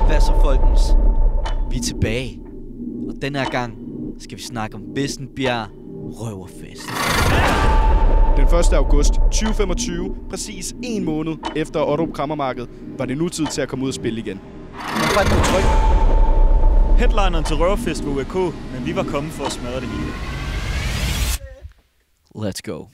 Hvad så, folkens? Vi er tilbage. Og den her gang skal vi snakke om Vissenbjerg Røverfest. Den 1. august 2025, præcis en måned efter Otto Krammermarked, var det nu tid til at komme ud og spille igen. Headlineren til Røverfest var UAK, men vi var kommet for at smadre det hele. Let's go.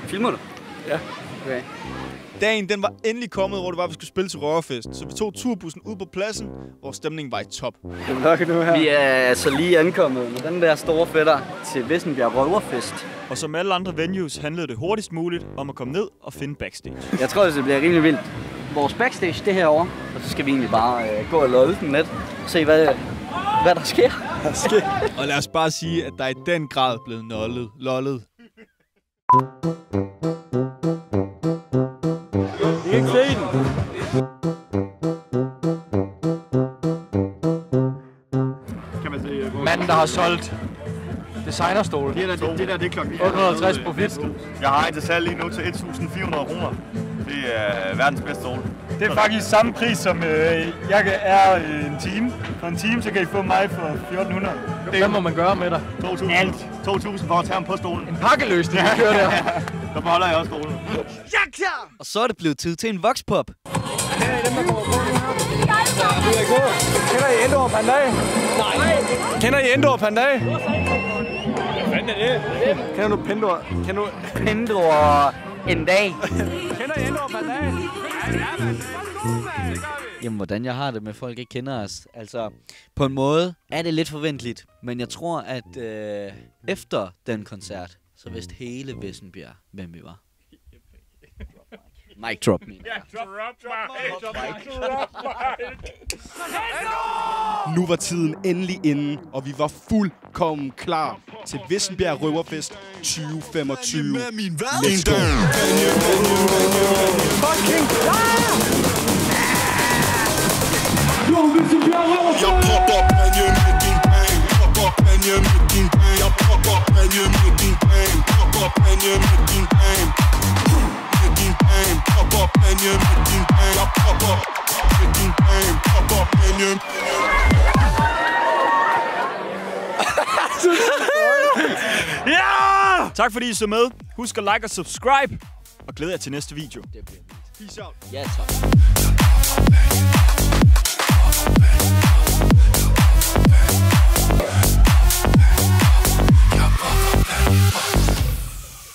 Filmer du? Ja. Okay. Dagen den var endelig kommet, hvor det var, vi skulle spille til Røverfest. Så vi tog turbussen ud på pladsen, hvor stemningen var i top. Vi er altså lige ankommet med den der store fætter til Vissenbjerg Røverfest. Og som alle andre venues handlede det hurtigst muligt om at komme ned og finde backstage. Jeg tror, det bliver rimelig vildt. Vores backstage, det herovre. Og så skal vi egentlig bare gå og lolle den lidt. Og se, hvad der sker. Og lad os bare sige, at der i den grad blev lollet. I kan ikke se den. Kan man se, Manden, der har solgt designerstole. det er klokken 850 profit. Jeg har en til salg lige nu til 1.400 kroner. Det er verdens bedste stol. Det er faktisk samme pris, som jeg er en time. For en time, så kan I få mig for 1.400. Hvad må man gøre med dig? 2.000 for at tage ham på stolen. En pakkeløsning, vi kører der. Så beholder jeg også stolen. Og så er det blevet tid til en voxpop. Kender I Endor Panday? Nej. Kender I Endor Panday? Hvad fanden er det? Kender du Pendor? Pendor en dag. Kender I Endor Panday? Jamen, hvordan jeg har det med, folk ikke kender os. Altså, på en måde er det lidt forventeligt. Men jeg tror, at efter den koncert, så vidste hele Vissenbjerg, hvem vi var. Mic drop me. Nu var tiden endelig inde, og vi var fuldkommen klar til Vissenbjerg Røverfest 2025. Let's go! Fucking Jeg pop op, and you make din bang. Pop up, and you make din bang. Jeg pop up, and you make din bang. Pop up, and you make din bang. Make din bang. Pop up, and you make din bang. Jeg pop up, make din bang. Pop up, and you. Ja! Tak fordi I så med. Husk at like og subscribe. Og glæd jer til næste video. Det bliver vildt. Peace out. Ja, tak.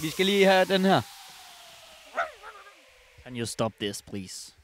Vi skal lige have den her. Can you stop this, please?